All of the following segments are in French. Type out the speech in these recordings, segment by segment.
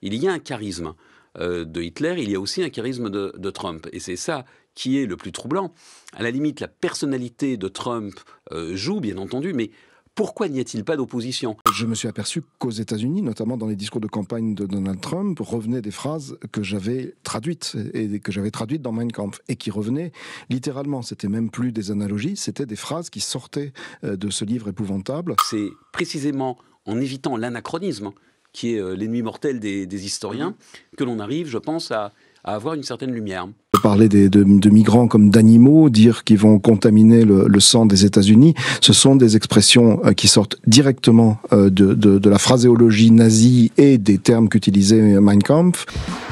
Il y a un charisme de Hitler, il y a aussi un charisme de Trump. Et c'est ça qui est le plus troublant. À la limite, la personnalité de Trump joue, bien entendu, mais pourquoi n'y a-t-il pas d'opposition? Je me suis aperçu qu'aux États-Unis, notamment dans les discours de campagne de Donald Trump, revenaient des phrases que j'avais traduites et que j'avais traduites dans Mein Kampf et qui revenaient littéralement. C'était même plus des analogies, c'était des phrases qui sortaient de ce livre épouvantable. C'est précisément en évitant l'anachronisme, qui est l'ennemi mortel des historiens, que l'on arrive, je pense, à avoir une certaine lumière. Parler de migrants comme d'animaux, dire qu'ils vont contaminer le sang des États-Unis, ce sont des expressions qui sortent directement de la phraséologie nazie et des termes qu'utilisait Mein Kampf.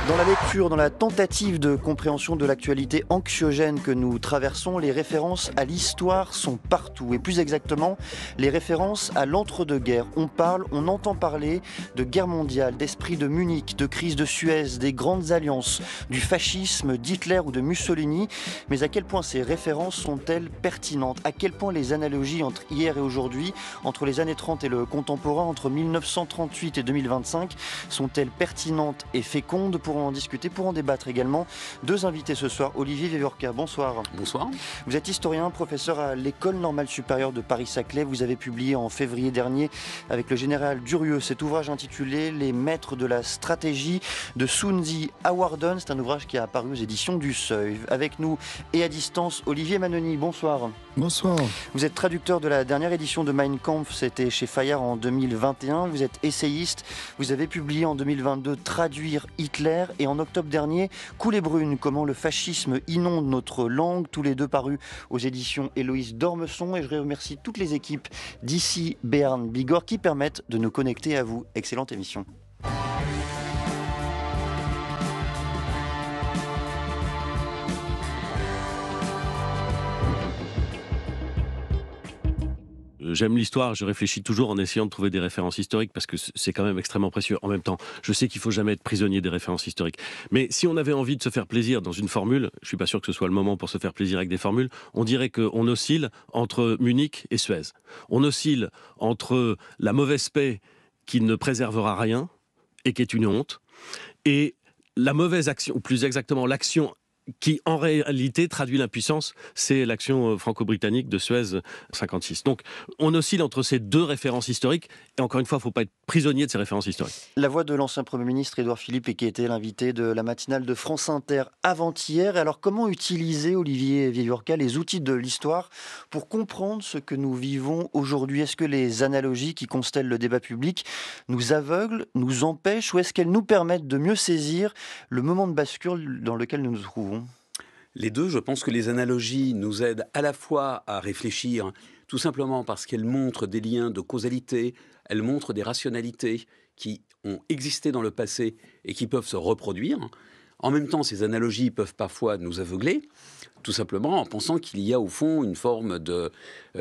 Dans la lecture, dans la tentative de compréhension de l'actualité anxiogène que nous traversons, les références à l'histoire sont partout. Et plus exactement, les références à l'entre-deux-guerres. On entend parler de guerre mondiale, d'esprit de Munich, de crise de Suez, des grandes alliances, du fascisme, d'Hitler ou de Mussolini. Mais à quel point ces références sont-elles pertinentes? À quel point les analogies entre hier et aujourd'hui, entre les années 30 et le contemporain, entre 1938 et 2025, sont-elles pertinentes et fécondes? Pour en discuter, pour en débattre également, deux invités ce soir. Olivier Viviorca, bonsoir. Bonsoir. Vous êtes historien, professeur à l'École normale supérieure de Paris-Saclay. Vous avez publié en février dernier avec le général Durieux cet ouvrage intitulé Les maîtres de la stratégie de Sun Tzu à Warden. C'est un ouvrage qui a apparu aux éditions du Seuil. Avec nous et à distance, Olivier Manoni, bonsoir. Bonsoir. Vous êtes traducteur de la dernière édition de Mein Kampf, c'était chez Fayard en 2021. Vous êtes essayiste. Vous avez publié en 2022 Traduire Hitler et en octobre dernier Coulées brunes, comment le fascisme inonde notre langue, tous les deux parus aux éditions Héloïse d'Ormesson. Et je remercie toutes les équipes d'ici, Béarn, Bigorre qui permettent de nous connecter à vous. Excellente émission. J'aime l'histoire, je réfléchis toujours en essayant de trouver des références historiques parce que c'est quand même extrêmement précieux. En même temps, je sais qu'il ne faut jamais être prisonnier des références historiques. Mais si on avait envie de se faire plaisir dans une formule, je ne suis pas sûr que ce soit le moment pour se faire plaisir avec des formules, on dirait qu'on oscille entre Munich et Suez. On oscille entre la mauvaise paix qui ne préservera rien et qui est une honte, et la mauvaise action, ou plus exactement l'action qui en réalité traduit l'impuissance, c'est l'action franco-britannique de Suez 56. Donc on oscille entre ces deux références historiques, et encore une fois, il ne faut pas être prisonnier de ces références historiques. La voix de l'ancien Premier ministre Édouard Philippe, et qui était l'invité de la matinale de France Inter avant-hier. Alors comment utiliser, Olivier Viviorca, les outils de l'histoire pour comprendre ce que nous vivons aujourd'hui? Est-ce que les analogies qui constellent le débat public nous aveuglent, nous empêchent, ou est-ce qu'elles nous permettent de mieux saisir le moment de bascule dans lequel nous nous trouvons? Les deux, je pense que les analogies nous aident à la fois à réfléchir, tout simplement parce qu'elles montrent des liens de causalité, elles montrent des rationalités qui ont existé dans le passé et qui peuvent se reproduire. En même temps, ces analogies peuvent parfois nous aveugler, tout simplement en pensant qu'il y a au fond une forme de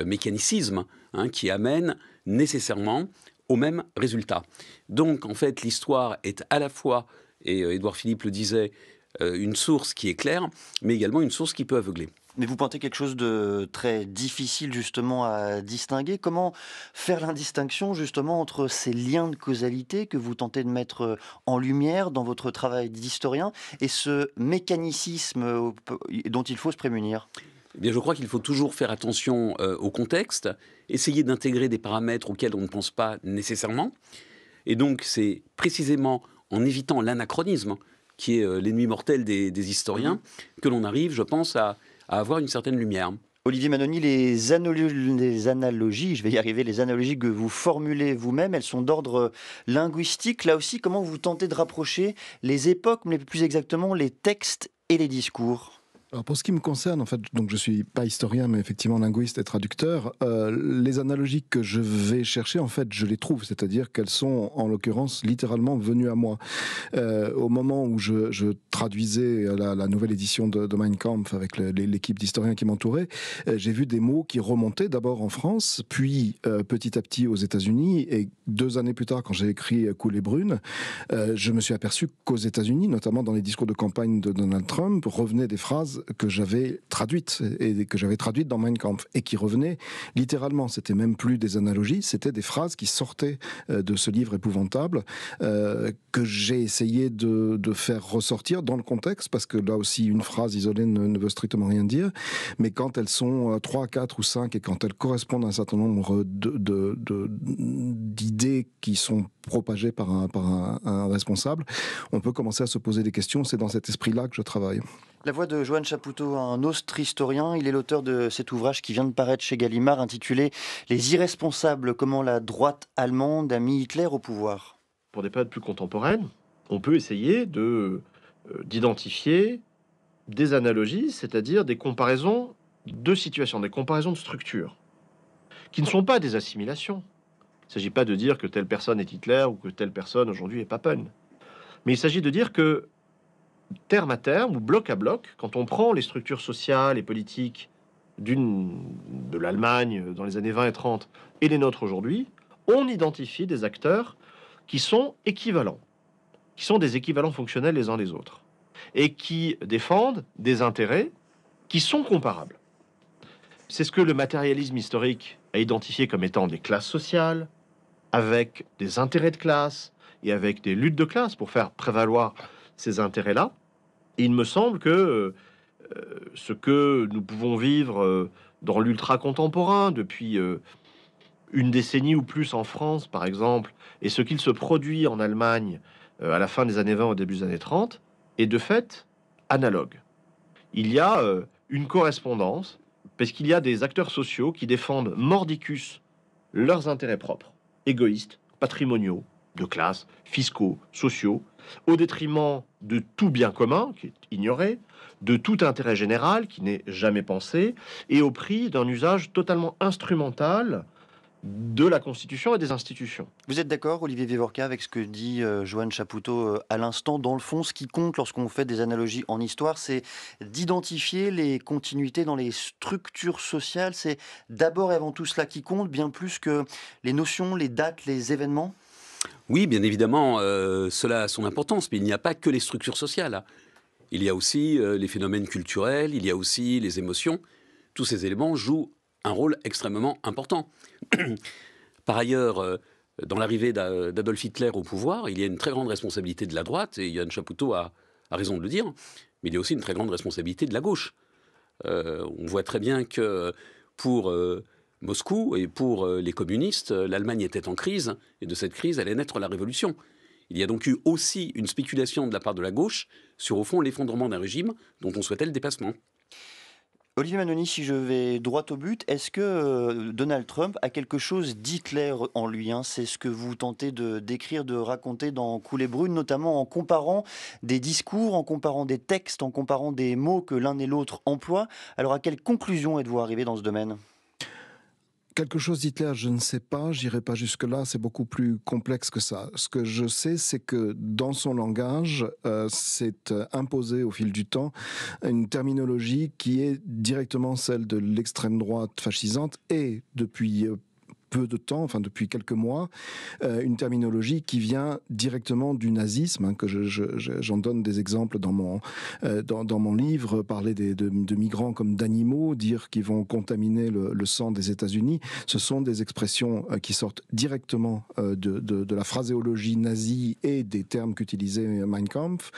mécanicisme qui amène nécessairement au même résultat. Donc, en fait, l'histoire est à la fois, et Édouard Philippe le disait, une source qui est claire, mais également une source qui peut aveugler. Mais vous pointez quelque chose de très difficile justement à distinguer. Comment faire l'indistinction justement entre ces liens de causalité que vous tentez de mettre en lumière dans votre travail d'historien et ce mécanicisme dont il faut se prémunir? Eh bien, je crois qu'il faut toujours faire attention au contexte, essayer d'intégrer des paramètres auxquels on ne pense pas nécessairement. Et donc, c'est précisément en évitant l'anachronisme, qui est l'ennemi mortel des historiens, que l'on arrive, je pense, à avoir une certaine lumière. Olivier Manoni, les analogies, je vais y arriver, les analogies que vous formulez vous-même, elles sont d'ordre linguistique. Là aussi, comment vous tentez de rapprocher les époques, mais plus exactement les textes et les discours? Alors pour ce qui me concerne, en fait, donc je suis pas historien, mais effectivement linguiste et traducteur. Les analogies que je vais chercher, en fait, je les trouve, c'est-à-dire qu'elles sont, en l'occurrence, littéralement venues à moi. Au moment où je traduisais la nouvelle édition de Mein Kampf avec l'équipe d'historiens qui m'entourait, j'ai vu des mots qui remontaient d'abord en France, puis petit à petit aux États-Unis, et 2 années plus tard, quand j'ai écrit Coulées brunes, je me suis aperçu qu'aux États-Unis, notamment dans les discours de campagne de Donald Trump, revenaient des phrases que j'avais traduites et que j'avais traduites dans Mein Kampf et qui revenaient littéralement. C'était même plus des analogies, c'était des phrases qui sortaient de ce livre épouvantable que j'ai essayé de faire ressortir dans le contexte, parce que là aussi une phrase isolée ne veut strictement rien dire, mais quand elles sont 3, 4 ou 5 et quand elles correspondent à un certain nombre d'idées qui sont propagées par un responsable, on peut commencer à se poser des questions. C'est dans cet esprit-là que je travaille. La voix de Johann Chapoutot, un autre historien, il est l'auteur de cet ouvrage qui vient de paraître chez Gallimard intitulé « Les irresponsables, comment la droite allemande a mis Hitler au pouvoir ». Pour des périodes plus contemporaines, on peut essayer d'identifier des analogies, c'est-à-dire des comparaisons de situations, des comparaisons de structures, qui ne sont pas des assimilations. Il ne s'agit pas de dire que telle personne est Hitler ou que telle personne aujourd'hui est Papen. Mais il s'agit de dire que, terme à terme ou bloc à bloc, quand on prend les structures sociales et politiques de l'Allemagne dans les années 20 et 30 et les nôtres aujourd'hui, on identifie des acteurs qui sont équivalents, qui sont des équivalents fonctionnels les uns les autres, et qui défendent des intérêts qui sont comparables. C'est ce que le matérialisme historique a identifié comme étant des classes sociales, avec des intérêts de classe et avec des luttes de classe pour faire prévaloir ces intérêts-là. Et il me semble que ce que nous pouvons vivre dans l'ultra-contemporain depuis une décennie ou plus en France, par exemple, et ce qu'il se produit en Allemagne à la fin des années 20, au début des années 30, est de fait analogue. Il y a une correspondance, parce qu'il y a des acteurs sociaux qui défendent mordicus leurs intérêts propres, égoïstes, patrimoniaux, de classe, fiscaux, sociaux, au détriment de tout bien commun, qui est ignoré, de tout intérêt général, qui n'est jamais pensé, et au prix d'un usage totalement instrumental de la Constitution et des institutions. Vous êtes d'accord, Olivier Vivorca, avec ce que dit Johann Chapoutot à l'instant? Dans le fond, ce qui compte lorsqu'on fait des analogies en histoire, c'est d'identifier les continuités dans les structures sociales. C'est d'abord et avant tout cela qui compte, bien plus que les notions, les dates, les événements? Oui, bien évidemment, cela a son importance, mais il n'y a pas que les structures sociales. Il y a aussi les phénomènes culturels, il y a aussi les émotions. Tous ces éléments jouent un rôle extrêmement important. Par ailleurs, dans l'arrivée d'Adolf Hitler au pouvoir, il y a une très grande responsabilité de la droite, et Johann Chapoutot a raison de le dire, mais il y a aussi une très grande responsabilité de la gauche. On voit très bien que pour Moscou et pour les communistes, l'Allemagne était en crise, et de cette crise allait naître la révolution. Il y a donc eu aussi une spéculation de la part de la gauche sur, au fond, l'effondrement d'un régime dont on souhaitait le dépassement. Olivier Manoni, si je vais droit au but, est-ce que Donald Trump a quelque chose d'Hitler en lui, hein? C'est ce que vous tentez de décrire, de raconter dans Coulée brune, notamment en comparant des discours, en comparant des textes, en comparant des mots que l'un et l'autre emploient. Alors à quelle conclusion êtes-vous arrivé dans ce domaine ? Quelque chose d'Hitler, je ne sais pas, j'irai pas jusque-là, c'est beaucoup plus complexe que ça. Ce que je sais, c'est que dans son langage, s'est imposé au fil du temps une terminologie qui est directement celle de l'extrême droite fascisante et depuis peu de temps, enfin depuis quelques mois, une terminologie qui vient directement du nazisme, hein, que j'en donne des exemples dans mon livre, parler de migrants comme d'animaux, dire qu'ils vont contaminer le sang des États-Unis. Ce sont des expressions qui sortent directement de la phraséologie nazie et des termes qu'utilisait Mein Kampf.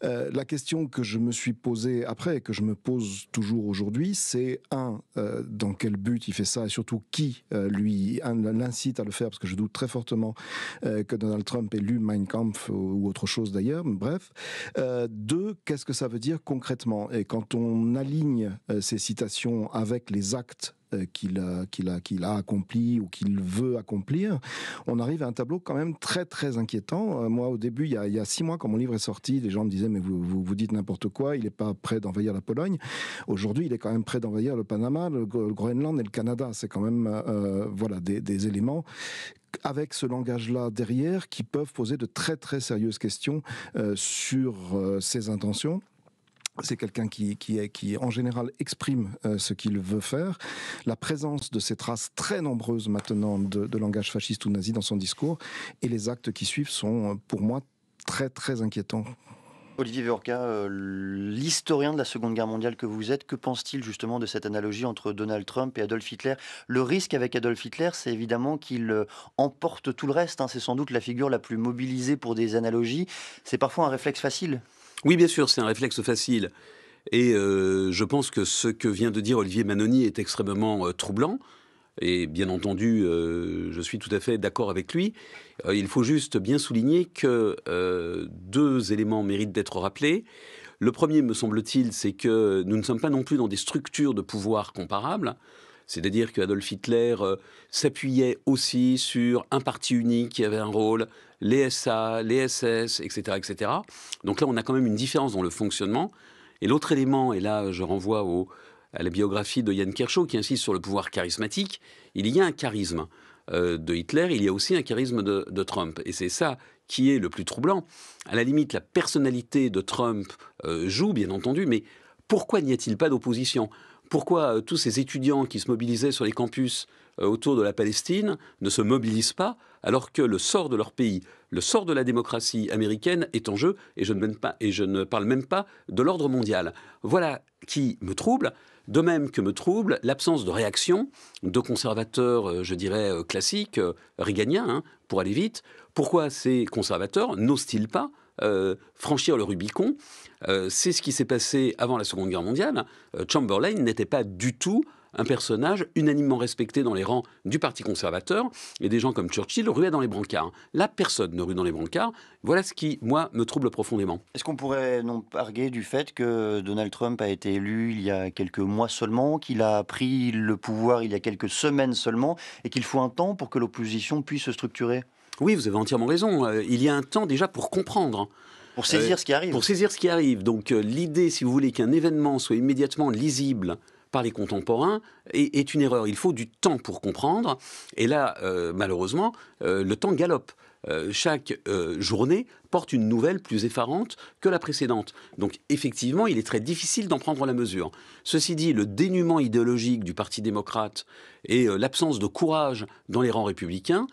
La question que je me suis posée après, et que je me pose toujours aujourd'hui, c'est dans quel but il fait ça, et surtout qui l'incite à le faire, parce que je doute très fortement que Donald Trump ait lu Mein Kampf ou autre chose d'ailleurs, bref. 2, qu'est-ce que ça veut dire concrètement? Et quand on aligne ces citations avec les actes qu'il a accompli ou qu'il veut accomplir, on arrive à un tableau quand même très très inquiétant. Moi au début, il y a 6 mois, quand mon livre est sorti, les gens me disaient mais vous dites n'importe quoi, il n'est pas prêt d'envahir la Pologne. Aujourd'hui, il est quand même prêt d'envahir le Panama, le Groenland et le Canada. C'est quand même voilà des éléments avec ce langage-là derrière qui peuvent poser de très très sérieuses questions sur ses intentions. C'est quelqu'un qui en général exprime ce qu'il veut faire. La présence de ces traces très nombreuses maintenant de langage fasciste ou nazi dans son discours et les actes qui suivent sont pour moi très très inquiétants. Olivier Viorca, l'historien de la Seconde Guerre mondiale que vous êtes, que pense-t-il justement de cette analogie entre Donald Trump et Adolf Hitler? Le risque avec Adolf Hitler, c'est évidemment qu'il emporte tout le reste, hein. C'est sans doute la figure la plus mobilisée pour des analogies. C'est parfois un réflexe facile. Oui, bien sûr, c'est un réflexe facile. Et je pense que ce que vient de dire Olivier Manoni est extrêmement troublant. Et bien entendu, je suis tout à fait d'accord avec lui. Il faut juste bien souligner que deux éléments méritent d'être rappelés. Le premier, me semble-t-il, c'est que nous ne sommes pas non plus dans des structures de pouvoir comparables. C'est-à-dire qu'Adolf Hitler s'appuyait aussi sur un parti unique qui avait un rôle, les SA, les SS, etc., etc. Donc là, on a quand même une différence dans le fonctionnement. Et l'autre élément, et là, je renvoie à la biographie de Yann Kershaw qui insiste sur le pouvoir charismatique. Il y a un charisme de Hitler, il y a aussi un charisme de Trump. Et c'est ça qui est le plus troublant. À la limite, la personnalité de Trump joue, bien entendu, mais pourquoi n'y a-t-il pas d'opposition ? Pourquoi tous ces étudiants qui se mobilisaient sur les campus autour de la Palestine ne se mobilisent pas alors que le sort de leur pays, le sort de la démocratie américaine est en jeu, et je ne parle même pas de l'ordre mondial. Voilà qui me trouble, de même que me trouble l'absence de réaction de conservateurs, je dirais, classiques, réganiens, hein, pour aller vite. Pourquoi ces conservateurs n'osent-ils pas franchir le Rubicon? C'est ce qui s'est passé avant la Seconde Guerre mondiale. Chamberlain n'était pas du tout un personnage unanimement respecté dans les rangs du Parti conservateur, et des gens comme Churchill ruaient dans les brancards. Là, personne ne rue dans les brancards. Voilà ce qui, moi, me trouble profondément. Est-ce qu'on pourrait non arguer du fait que Donald Trump a été élu il y a quelques mois seulement, qu'il a pris le pouvoir il y a quelques semaines seulement, et qu'il faut un temps pour que l'opposition puisse se structurer? Oui, vous avez entièrement raison. Il y a un temps déjà pour comprendre. Pour saisir ce qui arrive. Pour saisir ce qui arrive. Donc l'idée, si vous voulez, qu'un événement soit immédiatement lisible par les contemporains est une erreur. Il faut du temps pour comprendre. Et là, malheureusement, le temps galope. Chaque journée porte une nouvelle plus effarante que la précédente. Donc effectivement, il est très difficile d'en prendre la mesure. Ceci dit, le dénuement idéologique du Parti démocrate et l'absence de courage dans les rangs républicains,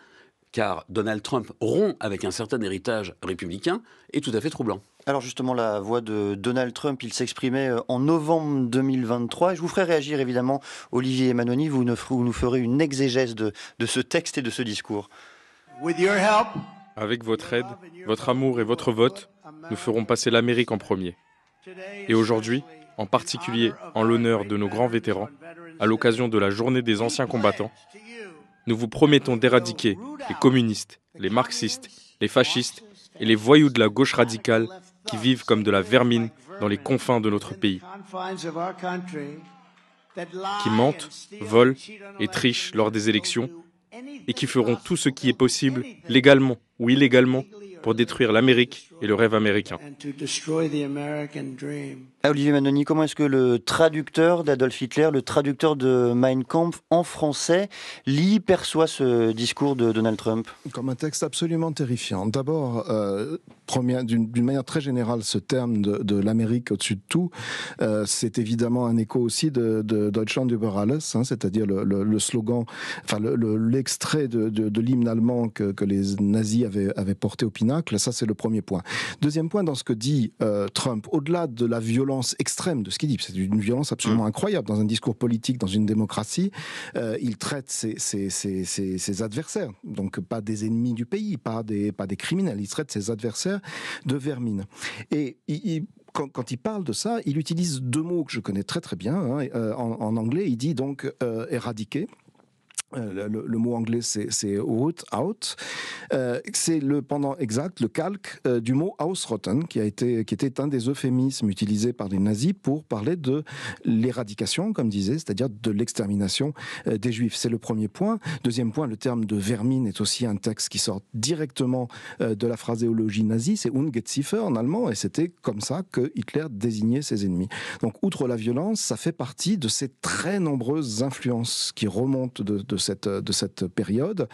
car Donald Trump rompt avec un certain héritage républicain, est tout à fait troublant. Alors justement, la voix de Donald Trump, il s'exprimait en novembre 2023. Et je vous ferai réagir évidemment, Olivier Manoni, vous nous ferez une exégèse de ce texte et de ce discours. Avec votre aide, votre amour et votre vote, nous ferons passer l'Amérique en premier. Et aujourd'hui, en particulier en l'honneur de nos grands vétérans, à l'occasion de la journée des anciens combattants, nous vous promettons d'éradiquer les communistes, les marxistes, les fascistes et les voyous de la gauche radicale qui vivent comme de la vermine dans les confins de notre pays, qui mentent, volent et trichent lors des élections et qui feront tout ce qui est possible, légalement ou illégalement, pour détruire l'Amérique et le rêve américain. Olivier Manoni, comment est-ce que le traducteur d'Adolf Hitler, le traducteur de Mein Kampf en français, perçoit ce discours de Donald Trump? Comme un texte absolument terrifiant. D'abord, d'une manière très générale, ce terme de l'Amérique au-dessus de tout, c'est évidemment un écho aussi de Deutschland über alles, hein, c'est-à-dire le slogan, enfin l'extrait de l'hymne allemand que les nazis avaient porté au pinacle. Ça, c'est le premier point. Deuxième point, dans ce que dit Trump, au-delà de la violence extrême de ce qu'il dit, c'est une violence absolument incroyable dans un discours politique, dans une démocratie, il traite ses adversaires, donc pas des ennemis du pays, pas des criminels, il traite ses adversaires de vermine. Et quand il parle de ça, il utilise deux mots que je connais très très bien, hein, en anglais, il dit donc éradiquer. Le mot anglais c'est root out, c'est le pendant exact, le calque du mot ausrotten qui était un des euphémismes utilisés par les nazis pour parler de l'éradication, comme disait, c'est-à-dire de l'extermination des juifs. C'est le premier point. Deuxième point, le terme de vermine est aussi un texte qui sort directement de la phraséologie nazie, c'est Ungeziefer en allemand, et c'était comme ça que Hitler désignait ses ennemis. Donc outre la violence, ça fait partie de ces très nombreuses influences qui remontent de cette période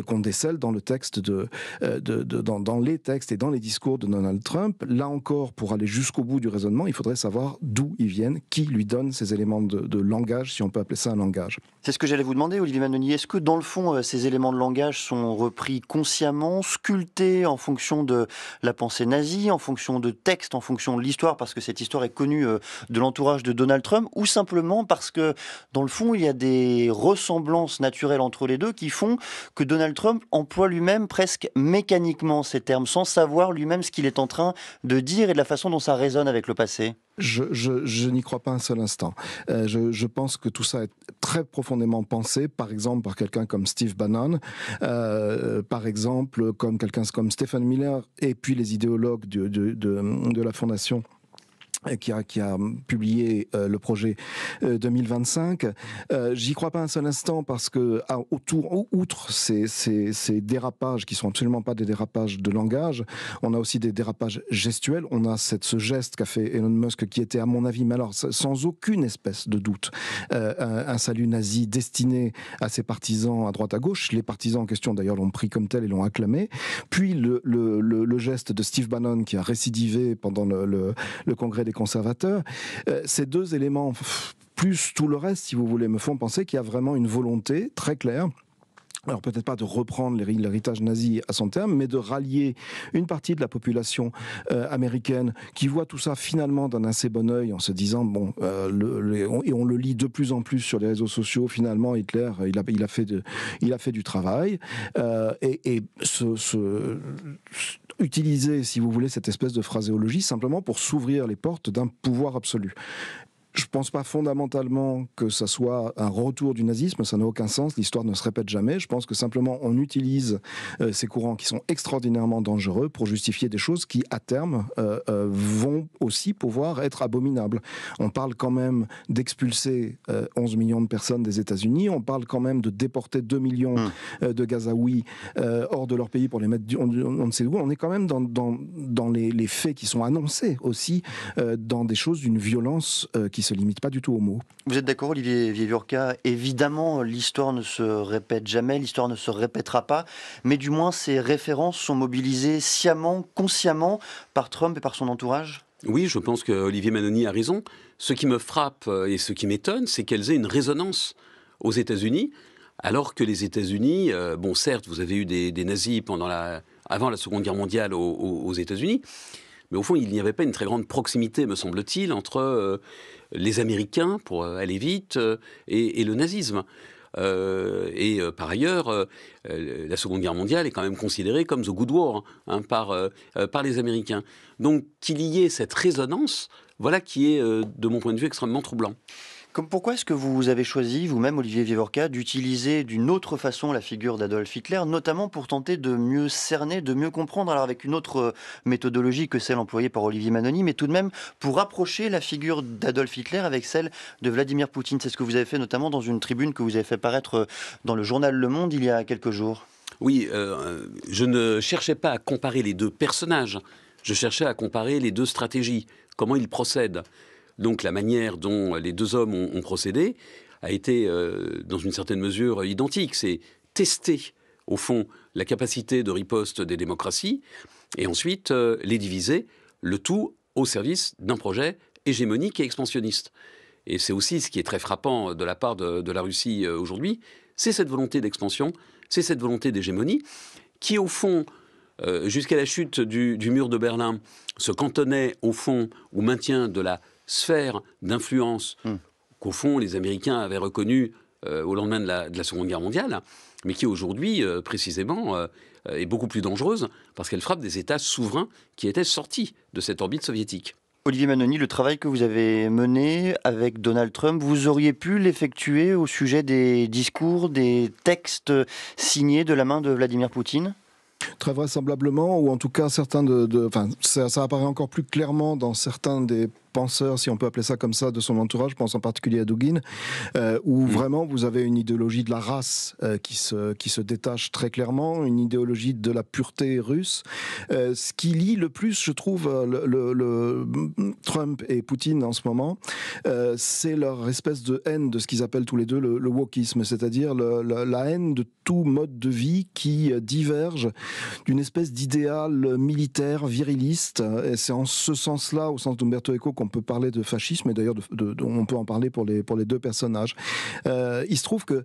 qu'on décèle dans le texte dans les textes et dans les discours de Donald Trump. Là encore, pour aller jusqu'au bout du raisonnement, il faudrait savoir d'où ils viennent, qui lui donne ces éléments de langage, si on peut appeler ça un langage. C'est ce que j'allais vous demander, Olivier Manoni. Est-ce que dans le fond, ces éléments de langage sont repris consciemment, sculptés en fonction de la pensée nazie, en fonction de textes, en fonction de l'histoire, parce que cette histoire est connue de l'entourage de Donald Trump, ou simplement parce que, dans le fond, il y a des ressemblances naturelles entre les deux qui font que Donald Trump emploie lui-même presque mécaniquement ces termes, sans savoir lui-même ce qu'il est en train de dire et de la façon dont ça résonne avec le passé? Je n'y crois pas un seul instant. Je pense que tout ça est très profondément pensé, par exemple par quelqu'un comme Steve Bannon, par exemple comme quelqu'un comme Stephen Miller, et puis les idéologues de la Fondation qui a publié le projet 2025. J'y crois pas un seul instant parce que outre ces dérapages qui sont absolument pas des dérapages de langage, on a aussi des dérapages gestuels. On a ce geste qu'a fait Elon Musk qui était, à mon avis, mais alors sans aucune espèce de doute, un salut nazi destiné à ses partisans à droite à gauche. Les partisans en question d'ailleurs l'ont pris comme tel et l'ont acclamé. Puis le geste de Steve Bannon qui a récidivé pendant le congrès des conservateurs. Ces deux éléments, plus tout le reste, si vous voulez, me font penser qu'il y a vraiment une volonté très claire. Alors peut-être pas de reprendre l'héritage nazi à son terme, mais de rallier une partie de la population américaine qui voit tout ça finalement d'un assez bon œil en se disant bon, et on le lit de plus en plus sur les réseaux sociaux. Finalement, Hitler, il a fait du travail utiliser, si vous voulez, cette espèce de phraséologie simplement pour s'ouvrir les portes d'un pouvoir absolu. Je ne pense pas fondamentalement que ça soit un retour du nazisme, ça n'a aucun sens, l'histoire ne se répète jamais. Je pense que simplement on utilise ces courants qui sont extraordinairement dangereux pour justifier des choses qui, à terme, vont aussi pouvoir être abominables. On parle quand même d'expulser 11 millions de personnes des États-Unis, on parle quand même de déporter 2 millions de Gazaouis hors de leur pays pour les mettre on ne sait où. On est quand même dans les faits qui sont annoncés aussi, dans des choses d'une violence qui se limite pas du tout aux mots. Vous êtes d'accord, Olivier Viviorca? Évidemment, l'histoire ne se répète jamais, l'histoire ne se répétera pas, mais du moins ces références sont mobilisées sciemment, consciemment par Trump et par son entourage? Oui, je pense que Olivier Manoni a raison. Ce qui me frappe et ce qui m'étonne, c'est qu'elles aient une résonance aux États-Unis, alors que les États-Unis, bon, certes, vous avez eu des nazis avant la Seconde Guerre mondiale aux États-Unis, mais au fond, il n'y avait pas une très grande proximité, me semble-t-il, entre les Américains, pour aller vite, et le nazisme. Par ailleurs, la Seconde Guerre mondiale est quand même considérée comme the good war par les Américains. Donc qu'il y ait cette résonance, voilà qui est, de mon point de vue, extrêmement troublant. Pourquoi est-ce que vous avez choisi, vous-même, Olivier Vivorca, d'utiliser d'une autre façon la figure d'Adolf Hitler, notamment pour tenter de mieux cerner, de mieux comprendre, alors avec une autre méthodologie que celle employée par Olivier Manoni, mais tout de même pour rapprocher la figure d'Adolf Hitler avec celle de Vladimir Poutine? C'est ce que vous avez fait notamment dans une tribune que vous avez fait paraître dans le journal Le Monde il y a quelques jours. Oui, je ne cherchais pas à comparer les deux personnages, je cherchais à comparer les deux stratégies, comment ils procèdent. Donc la manière dont les deux hommes ont procédé a été, dans une certaine mesure, identique. C'est tester, au fond, la capacité de riposte des démocraties et ensuite les diviser, le tout au service d'un projet hégémonique et expansionniste. Et c'est aussi ce qui est très frappant de la part de la Russie aujourd'hui, c'est cette volonté d'expansion, c'est cette volonté d'hégémonie qui, au fond, jusqu'à la chute du mur de Berlin, se cantonnait, au fond, au maintien de la sphère d'influence qu'au fond les Américains avaient reconnue au lendemain de la Seconde Guerre mondiale, mais qui aujourd'hui, précisément, est beaucoup plus dangereuse parce qu'elle frappe des États souverains qui étaient sortis de cette orbite soviétique. Olivier Manoni, le travail que vous avez mené avec Donald Trump, vous auriez pu l'effectuer au sujet des discours, des textes signés de la main de Vladimir Poutine ? Très vraisemblablement, ou en tout cas certains ça apparaît encore plus clairement dans certains des penseurs, si on peut appeler ça comme ça, de son entourage, je pense en particulier à Dugin, où vraiment vous avez une idéologie de la race qui se détache très clairement, une idéologie de la pureté russe. Ce qui lie le plus, je trouve, le Trump et Poutine en ce moment, c'est leur espèce de haine de ce qu'ils appellent tous les deux le wokisme, c'est-à-dire la haine de tout mode de vie qui diverge d'une espèce d'idéal militaire, viriliste. Et c'est en ce sens-là, au sens d'Umberto Eco, qu'on peut parler de fascisme, et d'ailleurs on peut en parler pour les deux personnages. Il se trouve que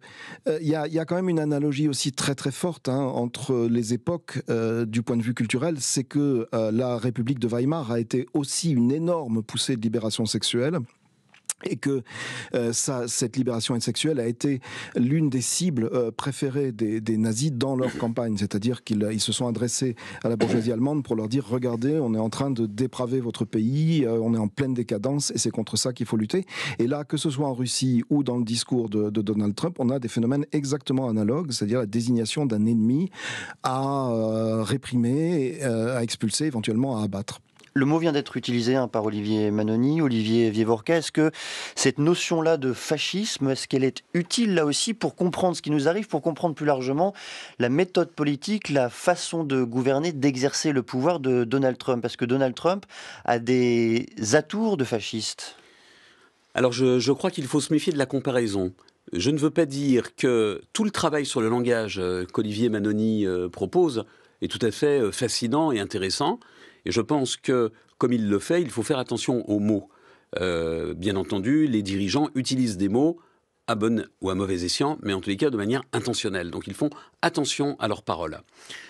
il y a quand même une analogie aussi très très forte entre les époques du point de vue culturel, c'est que la République de Weimar a été aussi une énorme poussée de libération sexuelle. Et que cette libération sexuelle a été l'une des cibles préférées des nazis dans leur campagne. C'est-à-dire qu'ils se sont adressés à la bourgeoisie allemande pour leur dire « Regardez, on est en train de dépraver votre pays, on est en pleine décadence et c'est contre ça qu'il faut lutter ». Et là, que ce soit en Russie ou dans le discours de Donald Trump, on a des phénomènes exactement analogues, c'est-à-dire la désignation d'un ennemi à réprimer, à expulser, éventuellement à abattre. Le mot vient d'être utilisé par Olivier Manoni, Olivier Vievorka. Est-ce que cette notion-là de fascisme, est-ce qu'elle est utile là aussi pour comprendre ce qui nous arrive, pour comprendre plus largement la méthode politique, la façon de gouverner, d'exercer le pouvoir de Donald Trump? Parce que Donald Trump a des atours de fasciste. Alors je crois qu'il faut se méfier de la comparaison. Je ne veux pas dire que tout le travail sur le langage qu'Olivier Manoni propose est tout à fait fascinant et intéressant. Et je pense que, comme il le fait, il faut faire attention aux mots. Bien entendu, les dirigeants utilisent des mots à bon ou à mauvais escient, mais en tous les cas de manière intentionnelle. Donc ils font attention à leurs paroles.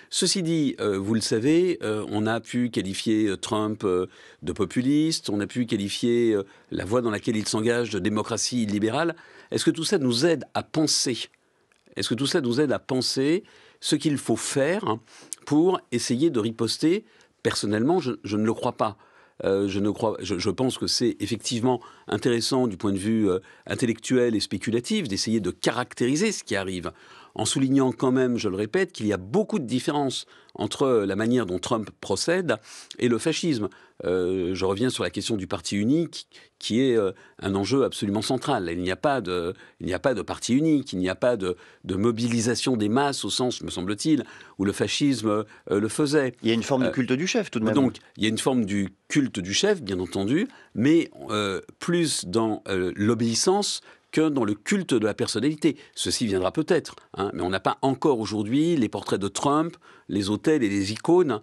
Ceci dit, vous le savez, on a pu qualifier Trump de populiste, on a pu qualifier la voie dans laquelle il s'engage de démocratie libérale. Est-ce que tout ça nous aide à penser ? Est-ce que tout ça nous aide à penser ce qu'il faut faire pour essayer de riposter ? Personnellement, je ne le crois pas. Je pense que c'est effectivement intéressant du point de vue intellectuel et spéculatif d'essayer de caractériser ce qui arrive, en soulignant quand même, je le répète, qu'il y a beaucoup de différences entre la manière dont Trump procède et le fascisme. Je reviens sur la question du parti unique, qui est un enjeu absolument central. Il n'y a pas de parti unique, il n'y a pas de mobilisation des masses, au sens, me semble-t-il, où le fascisme le faisait. Il y a une forme de culte du chef, tout de même. Donc, il y a une forme du culte du chef, bien entendu, mais plus dans l'obéissance que dans le culte de la personnalité. Ceci viendra peut-être, mais on n'a pas encore aujourd'hui les portraits de Trump, les autels et les icônes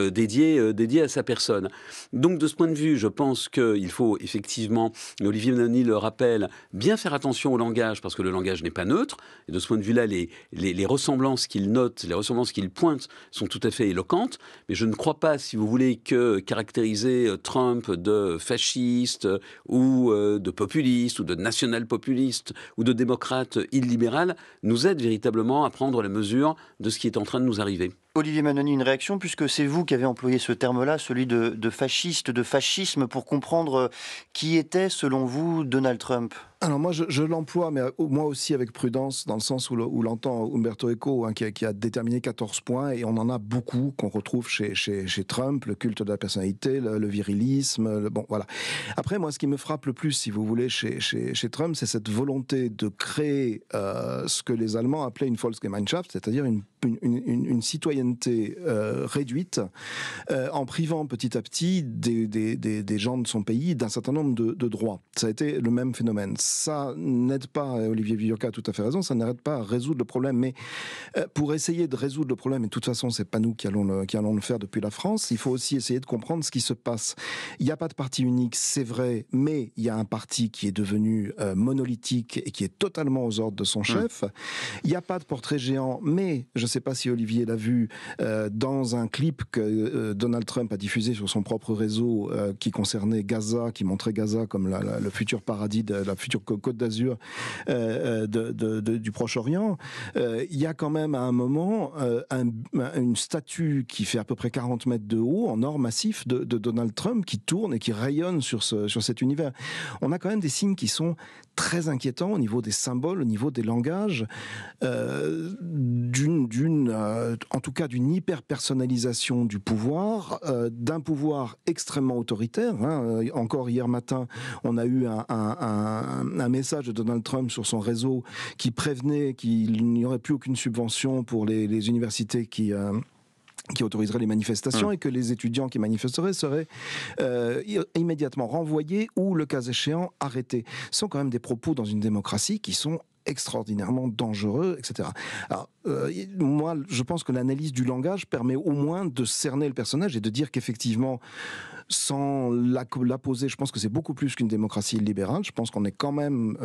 dédiés à sa personne. Donc de ce point de vue, je pense qu'il faut effectivement, Olivier Manoni le rappelle, bien faire attention au langage, parce que le langage n'est pas neutre, et de ce point de vue-là, les ressemblances qu'il note, les ressemblances qu'il pointe sont tout à fait éloquentes, mais je ne crois pas, si vous voulez, que caractériser Trump de fasciste, ou de populiste, ou de national-populiste, ou de démocrate illibéral, nous aide véritablement à prendre la mesure de ce qui est en train de nous arriver. Olivier Manoni, une réaction, puisque c'est vous qui avez employé ce terme-là, celui de fasciste, de fascisme, pour comprendre qui était, selon vous, Donald Trump. Alors moi, je l'emploie, mais moi aussi avec prudence, dans le sens où l'entend Umberto Eco, qui a déterminé 14 points, et on en a beaucoup qu'on retrouve chez Trump, le culte de la personnalité, le virilisme, bon, voilà. Après, moi, ce qui me frappe le plus, si vous voulez, chez Trump, c'est cette volonté de créer ce que les Allemands appelaient une Volksgemeinschaft, c'est-à-dire une citoyenneté réduite, en privant petit à petit des gens de son pays d'un certain nombre de droits. Ça a été le même phénomène. Ça n'aide pas, Olivier Vievorka a tout à fait raison, ça n'aide pas à résoudre le problème, mais pour essayer de résoudre le problème, et de toute façon c'est pas nous qui allons le faire depuis la France, il faut aussi essayer de comprendre ce qui se passe. Il n'y a pas de parti unique, c'est vrai, mais il y a un parti qui est devenu monolithique et qui est totalement aux ordres de son chef. Il n'y a pas de portrait géant, mais je ne sais pas si Olivier l'a vu dans un clip que Donald Trump a diffusé sur son propre réseau qui concernait Gaza, qui montrait Gaza comme le futur paradis, la future Côte d'Azur du Proche-Orient. Il y a quand même à un moment une statue qui fait à peu près 40 mètres de haut, en or massif, de Donald Trump qui tourne et qui rayonne sur cet univers. On a quand même des signes qui sont très inquiétants au niveau des symboles, au niveau des langages, en tout cas cas d'une hyper-personnalisation du pouvoir, d'un pouvoir extrêmement autoritaire. Encore hier matin, on a eu un message de Donald Trump sur son réseau qui prévenait qu'il n'y aurait plus aucune subvention pour les universités qui autoriserait les manifestations et que les étudiants qui manifesteraient seraient immédiatement renvoyés ou, le cas échéant, arrêtés. Ce sont quand même des propos dans une démocratie qui sont extraordinairement dangereux, etc. Alors, moi, je pense que l'analyse du langage permet au moins de cerner le personnage et de dire qu'effectivement, sans l'apposer, je pense que c'est beaucoup plus qu'une démocratie libérale. Je pense qu'on est quand même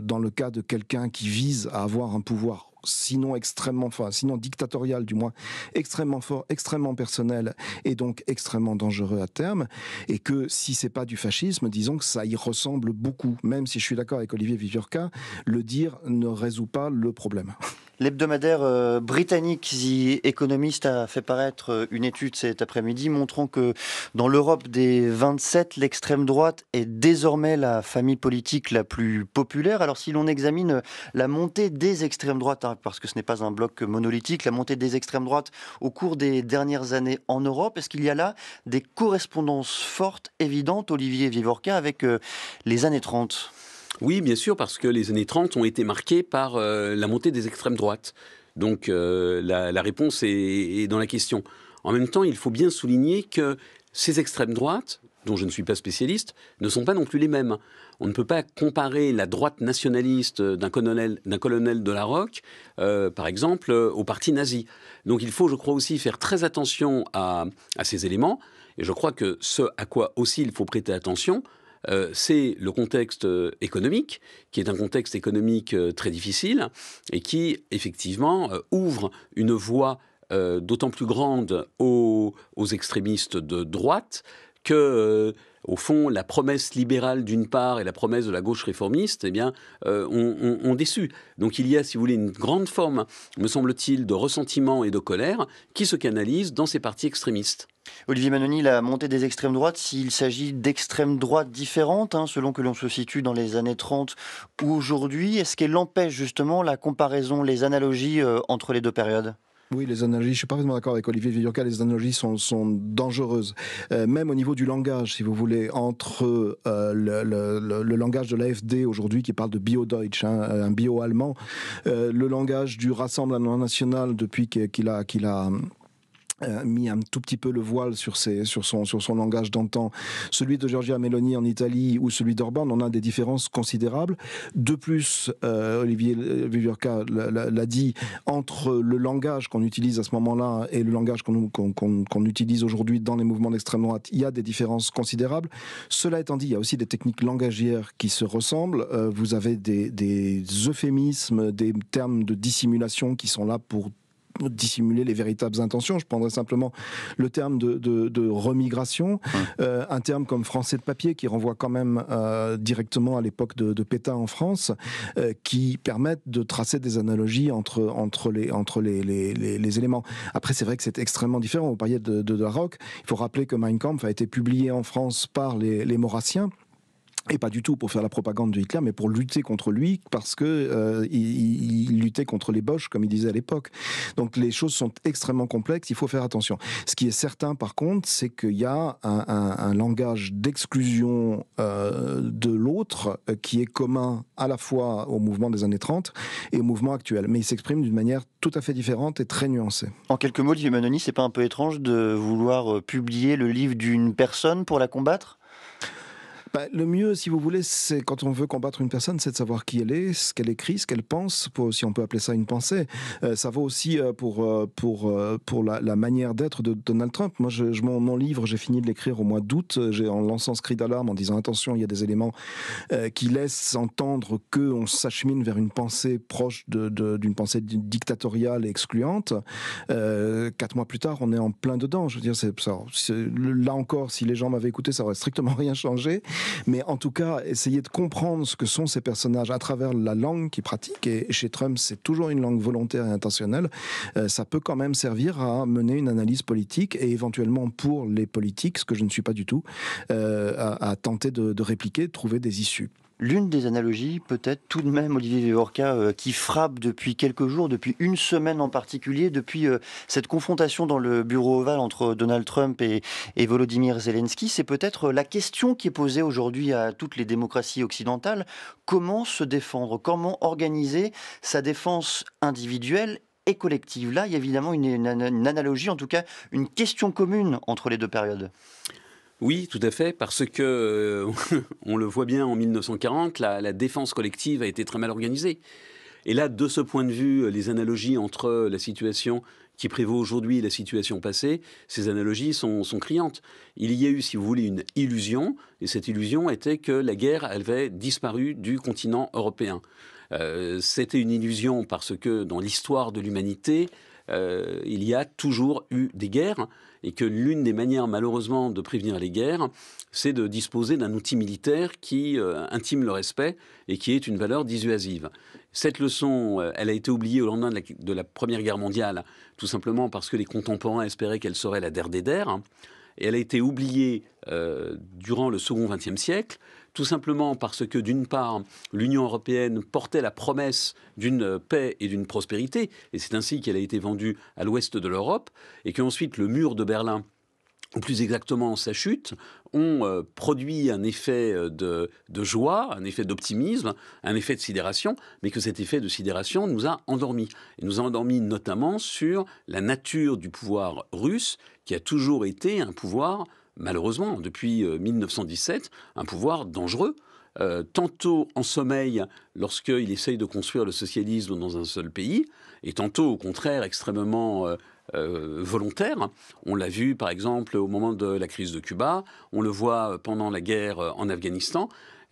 dans le cas de quelqu'un qui vise à avoir un pouvoir sinon dictatorial du moins, extrêmement fort, extrêmement personnel et donc extrêmement dangereux à terme, et que si c'est pas du fascisme, disons que ça y ressemble beaucoup, même si je suis d'accord avec Olivier Viviorca, le dire ne résout pas le problème. L'hebdomadaire britannique The Economist a fait paraître une étude cet après-midi montrant que dans l'Europe des 27, l'extrême droite est désormais la famille politique la plus populaire. Alors si l'on examine la montée des extrêmes droites, parce que ce n'est pas un bloc monolithique, la montée des extrêmes droites au cours des dernières années en Europe, est-ce qu'il y a là des correspondances fortes, évidentes, Olivier Vivorca, avec les années 30 ? Oui, bien sûr, parce que les années 30 ont été marquées par la montée des extrêmes droites. Donc la réponse est dans la question. En même temps, il faut bien souligner que ces extrêmes droites, dont je ne suis pas spécialiste, ne sont pas non plus les mêmes. On ne peut pas comparer la droite nationaliste d'un colonel de la ROC, par exemple, au parti nazi. Donc il faut, je crois, aussi faire très attention à ces éléments. Et je crois que ce à quoi aussi il faut prêter attention, c'est le contexte économique, qui est un contexte économique très difficile et qui, effectivement, ouvre une voie d'autant plus grande aux extrémistes de droite que, au fond, la promesse libérale d'une part et la promesse de la gauche réformiste, eh bien, ont déçu. Donc il y a, si vous voulez, une grande forme, me semble-t-il, de ressentiment et de colère qui se canalise dans ces partis extrémistes. Olivier Manoni, la montée des extrêmes droites, s'il s'agit d'extrêmes droites différentes, selon que l'on se situe dans les années 30 ou aujourd'hui, est-ce qu'elle empêche justement la comparaison, les analogies entre les deux périodes ? Oui, les analogies, je suis parfaitement d'accord avec Olivier Viviorca, les analogies sont dangereuses. Même au niveau du langage, si vous voulez, entre le langage de l'AfD aujourd'hui qui parle de Bio-Deutsch, un bio-allemand, le langage du Rassemblement national depuis qu'il a mis un tout petit peu le voile sur son langage d'antan, celui de Giorgia Meloni en Italie ou celui d'Orban, on a des différences considérables. De plus, Olivier Viviorca l'a dit, entre le langage qu'on utilise à ce moment-là et le langage qu'on utilise aujourd'hui dans les mouvements d'extrême droite, il y a des différences considérables. Cela étant dit, il y a aussi des techniques langagières qui se ressemblent. Vous avez des euphémismes, des termes de dissimulation qui sont là pour dissimuler les véritables intentions. Je prendrais simplement le terme de remigration, un terme comme français de papier qui renvoie quand même directement à l'époque de Pétain en France, qui permettent de tracer des analogies entre les éléments. Après, c'est vrai que c'est extrêmement différent. Vous parliez de la ROC. Il faut rappeler que Mein Kampf a été publié en France par les Maurassiens. Et pas du tout pour faire la propagande de Hitler, mais pour lutter contre lui, parce que il luttait contre les Boches, comme il disait à l'époque. Donc les choses sont extrêmement complexes, il faut faire attention. Ce qui est certain, par contre, c'est qu'il y a un langage d'exclusion de l'autre qui est commun à la fois au mouvement des années 30 et au mouvement actuel. Mais il s'exprime d'une manière tout à fait différente et très nuancée. En quelques mots, Olivier Manoni, c'est pas un peu étrange de vouloir publier le livre d'une personne pour la combattre ? Le mieux, si vous voulez, c'est quand on veut combattre une personne, c'est de savoir qui elle est, ce qu'elle écrit, ce qu'elle pense, si on peut appeler ça une pensée. Ça vaut aussi pour la manière d'être de Donald Trump. Moi, mon livre, j'ai fini de l'écrire au mois d'août, en lançant ce cri d'alarme, en disant attention, il y a des éléments qui laissent entendre qu'on s'achemine vers une pensée proche d'une pensée dictatoriale et excluante. 4 mois plus tard, on est en plein dedans. Je veux dire, là encore, si les gens m'avaient écouté, ça aurait strictement rien changé. Mais en tout cas, essayer de comprendre ce que sont ces personnages à travers la langue qu'ils pratiquent, et chez Trump, c'est toujours une langue volontaire et intentionnelle, ça peut quand même servir à mener une analyse politique et éventuellement pour les politiques, ce que je ne suis pas du tout, à tenter de répliquer, de trouver des issues. L'une des analogies, peut-être tout de même, Olivier Viorca, qui frappe depuis quelques jours, depuis une semaine en particulier, depuis cette confrontation dans le bureau ovale entre Donald Trump et Volodymyr Zelensky, c'est peut-être la question qui est posée aujourd'hui à toutes les démocraties occidentales. Comment se défendre? Comment organiser sa défense individuelle et collective? Là, il y a évidemment une analogie, en tout cas une question commune entre les deux périodes. Oui, tout à fait, parce que, on le voit bien en 1940, la défense collective a été très mal organisée. Et là, de ce point de vue, les analogies entre la situation qui prévaut aujourd'hui et la situation passée, ces analogies sont criantes. Il y a eu, si vous voulez, une illusion, et cette illusion était que la guerre avait disparu du continent européen. C'était une illusion parce que dans l'histoire de l'humanité, il y a toujours eu des guerres, et que l'une des manières, malheureusement, de prévenir les guerres, c'est de disposer d'un outil militaire qui intime le respect et qui est une valeur dissuasive. Cette leçon, elle a été oubliée au lendemain de la Première Guerre mondiale, tout simplement parce que les contemporains espéraient qu'elle serait la der des der. Et elle a été oubliée durant le second XXe siècle, tout simplement parce que, d'une part, l'Union européenne portait la promesse d'une paix et d'une prospérité, et c'est ainsi qu'elle a été vendue à l'ouest de l'Europe, et qu'ensuite le mur de Berlin, ou plus exactement sa chute, ont produit un effet de joie, un effet d'optimisme, un effet de sidération, mais que cet effet de sidération nous a endormis. Et nous a endormis notamment sur la nature du pouvoir russe, qui a toujours été un pouvoir, malheureusement, depuis 1917, un pouvoir dangereux. Tantôt en sommeil lorsqu'il essaye de construire le socialisme dans un seul pays, et tantôt au contraire extrêmement volontaire. On l'a vu par exemple au moment de la crise de Cuba, on le voit pendant la guerre en Afghanistan,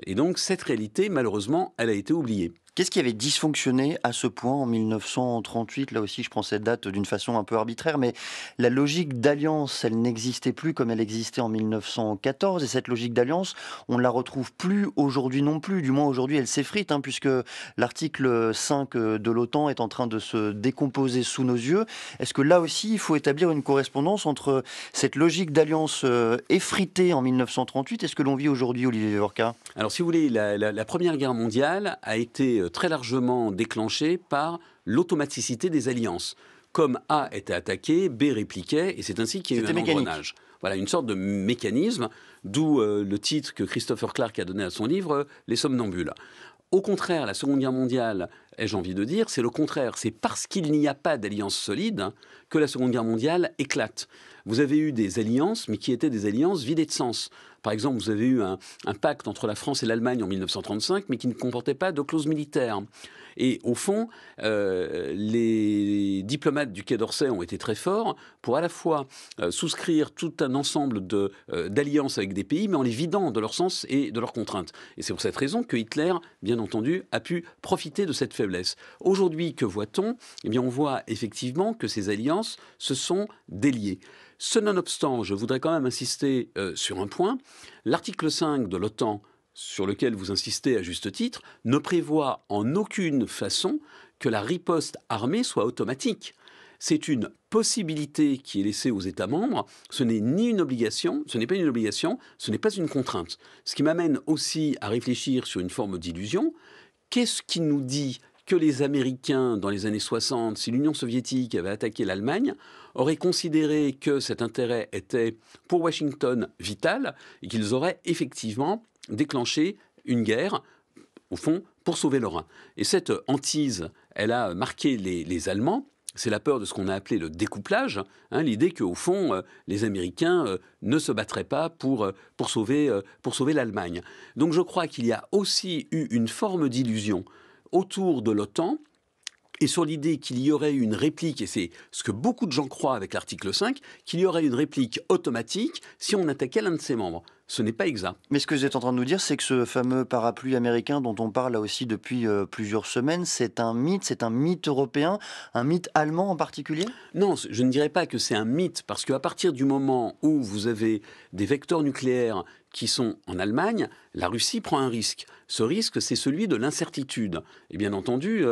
et donc cette réalité malheureusement elle a été oubliée. Qu'est-ce qui avait dysfonctionné à ce point en 1938? Là aussi, je prends cette date d'une façon un peu arbitraire, mais la logique d'alliance, elle n'existait plus comme elle existait en 1914. Et cette logique d'alliance, on ne la retrouve plus aujourd'hui non plus. Du moins, aujourd'hui, elle s'effrite, puisque l'article 5 de l'OTAN est en train de se décomposer sous nos yeux. Est-ce que là aussi, il faut établir une correspondance entre cette logique d'alliance effritée en 1938 et ce que l'on vit aujourd'hui, Olivier Viorca? Alors, si vous voulez, la Première Guerre mondiale a été très largement déclenchée par l'automaticité des alliances. Comme A était attaqué, B répliquait, et c'est ainsi qu'il y a eu un engrenage. Voilà, une sorte de mécanisme, d'où le titre que Christopher Clark a donné à son livre, Les Somnambules. Au contraire, la Seconde Guerre mondiale, ai-je envie de dire, c'est le contraire. C'est parce qu'il n'y a pas d'alliance solide que la Seconde Guerre mondiale éclate. Vous avez eu des alliances, mais qui étaient des alliances vidées de sens. Par exemple, vous avez eu un pacte entre la France et l'Allemagne en 1935, mais qui ne comportait pas de clause militaire. Et au fond, les diplomates du Quai d'Orsay ont été très forts pour à la fois souscrire tout un ensemble d'alliances avec des pays, mais en les vidant de leur sens et de leurs contraintes. Et c'est pour cette raison que Hitler, bien entendu, a pu profiter de cette faiblesse. Aujourd'hui, que voit-on? Eh bien, on voit effectivement que ces alliances se sont déliées. Ce nonobstant, je voudrais quand même insister sur un point. L'article 5 de l'OTAN, sur lequel vous insistez à juste titre, ne prévoit en aucune façon que la riposte armée soit automatique. C'est une possibilité qui est laissée aux États membres. Ce n'est ni une obligation, ce n'est pas une obligation, ce n'est pas une contrainte. Ce qui m'amène aussi à réfléchir sur une forme d'illusion. Qu'est-ce qui nous dit que les Américains, dans les années 60, si l'Union soviétique avait attaqué l'Allemagne, auraient considéré que cet intérêt était pour Washington vital et qu'ils auraient effectivement déclenché une guerre, au fond, pour sauver le Rhin. Et cette hantise, elle a marqué les Allemands. C'est la peur de ce qu'on a appelé le découplage, l'idée qu'au fond, les Américains ne se battraient pas pour sauver l'Allemagne. Donc je crois qu'il y a aussi eu une forme d'illusion autour de l'OTAN, et sur l'idée qu'il y aurait une réplique, et c'est ce que beaucoup de gens croient avec l'article 5, qu'il y aurait une réplique automatique si on attaquait l'un de ses membres. Ce n'est pas exact. Mais ce que vous êtes en train de nous dire, c'est que ce fameux parapluie américain dont on parle là aussi depuis plusieurs semaines, c'est un mythe européen, un mythe allemand en particulier? Non, je ne dirais pas que c'est un mythe, parce qu'à partir du moment où vous avez des vecteurs nucléaires qui sont en Allemagne, la Russie prend un risque. Ce risque, c'est celui de l'incertitude. Et bien entendu,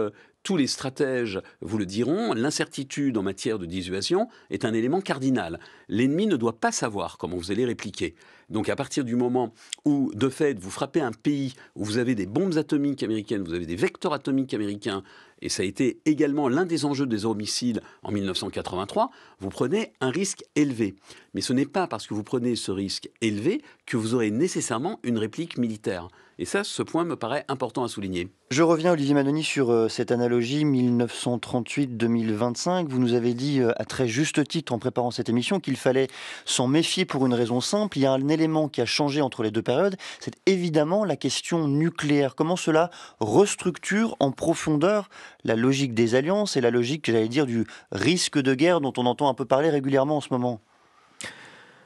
tous les stratèges vous le diront, l'incertitude en matière de dissuasion est un élément cardinal. L'ennemi ne doit pas savoir comment vous allez répliquer. Donc à partir du moment où, de fait, vous frappez un pays où vous avez des bombes atomiques américaines, vous avez des vecteurs atomiques américains, et ça a été également l'un des enjeux des euromissiles en 1983, vous prenez un risque élevé. Mais ce n'est pas parce que vous prenez ce risque élevé que vous aurez nécessairement une réplique militaire. Et ça, ce point me paraît important à souligner. Je reviens, Olivier Manoni, sur cette analogie 1938-2025. Vous nous avez dit, à très juste titre, en préparant cette émission, qu'il fallait s'en méfier pour une raison simple. Il y a un élément qui a changé entre les deux périodes, c'est évidemment la question nucléaire. Comment cela restructure en profondeur la logique des alliances et la logique, j'allais dire, du risque de guerre dont on entend un peu parler régulièrement en ce moment?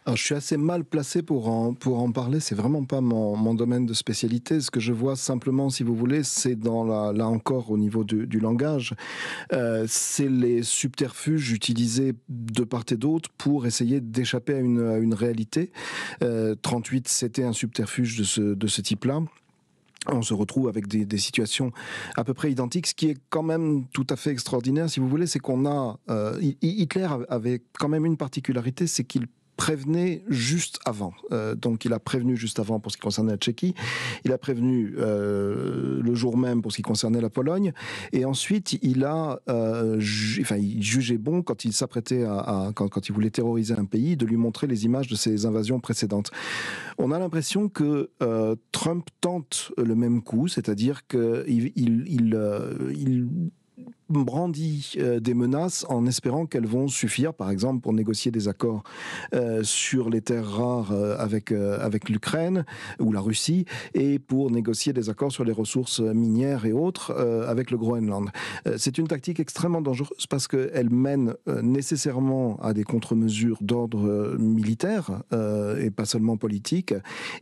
Alors, je suis assez mal placé pour en parler, c'est vraiment pas mon domaine de spécialité. Ce que je vois simplement, si vous voulez, c'est là encore au niveau du langage, c'est les subterfuges utilisés de part et d'autre pour essayer d'échapper à une réalité. 38, c'était un subterfuge de ce type-là. On se retrouve avec des situations à peu près identiques. Ce qui est quand même tout à fait extraordinaire, si vous voulez, c'est qu'on a... Hitler avait quand même une particularité, c'est qu'il prévenait juste avant. Donc il a prévenu juste avant pour ce qui concernait la Tchéquie, il a prévenu le jour même pour ce qui concernait la Pologne, et ensuite il jugeait bon quand il s'apprêtait quand il voulait terroriser un pays, de lui montrer les images de ses invasions précédentes. On a l'impression que Trump tente le même coup, c'est-à-dire qu'il brandit des menaces en espérant qu'elles vont suffire, par exemple pour négocier des accords sur les terres rares avec l'Ukraine ou la Russie, et pour négocier des accords sur les ressources minières et autres avec le Groenland. C'est une tactique extrêmement dangereuse parce qu'elle mène nécessairement à des contre-mesures d'ordre militaire et pas seulement politique,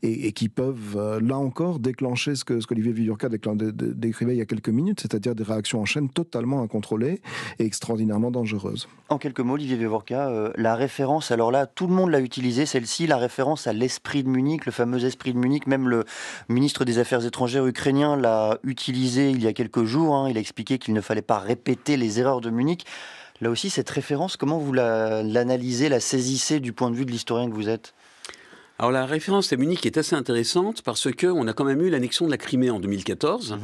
et qui peuvent là encore déclencher ce qu'Olivier Viviurca décrivait il y a quelques minutes, c'est-à-dire des réactions en chaîne totalement incontrôlée et extraordinairement dangereuse. En quelques mots, Olivier Vivorca, la référence, alors là, tout le monde l'a utilisée, celle-ci, la référence à l'esprit de Munich, le fameux esprit de Munich, même le ministre des Affaires étrangères ukrainien l'a utilisé il y a quelques jours, il a expliqué qu'il ne fallait pas répéter les erreurs de Munich. Là aussi, cette référence, comment vous l'analysez, la saisissez du point de vue de l'historien que vous êtes ? Alors la référence à Munich est assez intéressante parce qu'on a quand même eu l'annexion de la Crimée en 2014.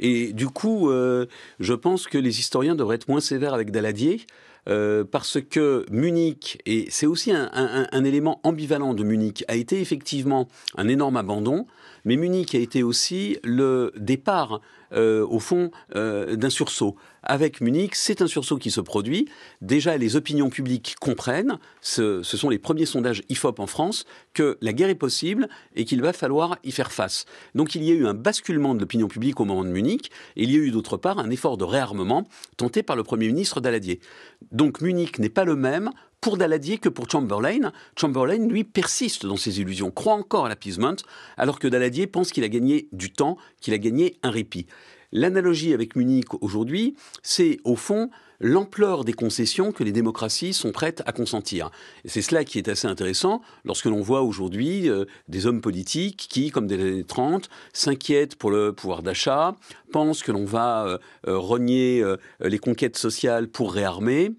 Et du coup, je pense que les historiens devraient être moins sévères avec Daladier, parce que Munich, et c'est aussi un élément ambivalent de Munich, a été effectivement un énorme abandon, mais Munich a été aussi le départ, au fond, d'un sursaut. Avec Munich, c'est un sursaut qui se produit. Déjà, les opinions publiques comprennent, ce sont les premiers sondages IFOP en France, que la guerre est possible et qu'il va falloir y faire face. Donc il y a eu un basculement de l'opinion publique au moment de Munich, et il y a eu d'autre part un effort de réarmement tenté par le Premier ministre Daladier. Donc Munich n'est pas le même pour Daladier que pour Chamberlain. Chamberlain, lui, persiste dans ses illusions, croit encore à l'appeasement, alors que Daladier pense qu'il a gagné du temps, qu'il a gagné un répit. L'analogie avec Munich aujourd'hui, c'est au fond l'ampleur des concessions que les démocraties sont prêtes à consentir. Et c'est cela qui est assez intéressant lorsque l'on voit aujourd'hui des hommes politiques qui, comme dès les années 30, s'inquiètent pour le pouvoir d'achat, pensent que l'on va renier les conquêtes sociales pour réarmer,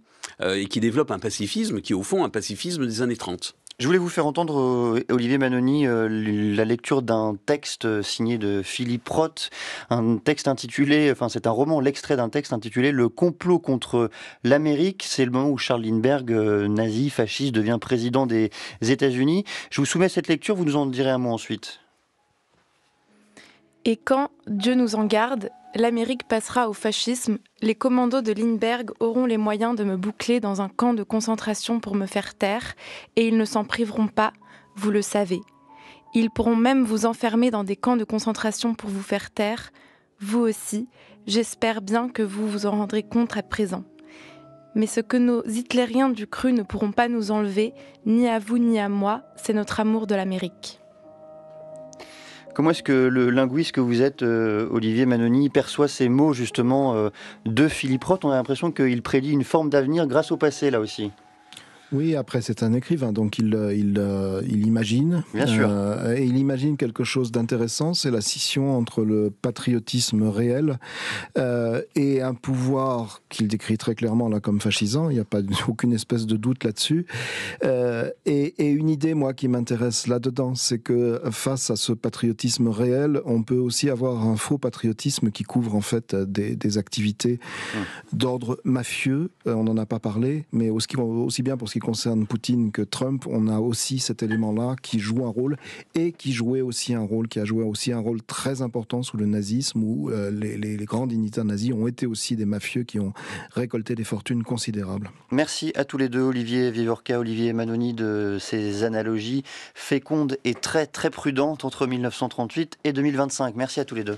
et qui développent un pacifisme qui est au fond un pacifisme des années 30. Je voulais vous faire entendre, Olivier Manoni, la lecture d'un texte signé de Philippe Roth, un texte intitulé, c'est un roman, l'extrait d'un texte intitulé « Le complot contre l'Amérique ». C'est le moment où Charles Lindbergh, nazi, fasciste, devient président des États-Unis. Je vous soumets cette lecture, vous nous en direz un mot ensuite. Et quand, Dieu nous en garde, l'Amérique passera au fascisme, les commandos de Lindbergh auront les moyens de me boucler dans un camp de concentration pour me faire taire, et ils ne s'en priveront pas, vous le savez. Ils pourront même vous enfermer dans des camps de concentration pour vous faire taire, vous aussi, j'espère bien que vous vous en rendrez compte à présent. Mais ce que nos hitlériens du cru ne pourront pas nous enlever, ni à vous ni à moi, c'est notre amour de l'Amérique. Comment est-ce que le linguiste que vous êtes, Olivier Manoni, perçoit ces mots justement de Philippe Roth ? On a l'impression qu'il prédit une forme d'avenir grâce au passé, là aussi. Oui, après c'est un écrivain, donc il imagine. Bien sûr. Et il imagine quelque chose d'intéressant, c'est la scission entre le patriotisme réel et un pouvoir qu'il décrit très clairement là comme fascisant. Il n'y a pas aucune espèce de doute là-dessus. Et une idée, moi, qui m'intéresse là-dedans, c'est que face à ce patriotisme réel, on peut aussi avoir un faux patriotisme qui couvre en fait des activités d'ordre mafieux. On n'en a pas parlé, mais aussi bien pour ce qui concerne Poutine que Trump, on a aussi cet élément-là qui joue un rôle et qui a joué aussi un rôle très important sous le nazisme où les grands dignitaires nazis ont été aussi des mafieux qui ont récolté des fortunes considérables. Merci à tous les deux, Olivier Vivorca, Olivier Manoni, de ces analogies fécondes et très très prudentes entre 1938 et 2025. Merci à tous les deux.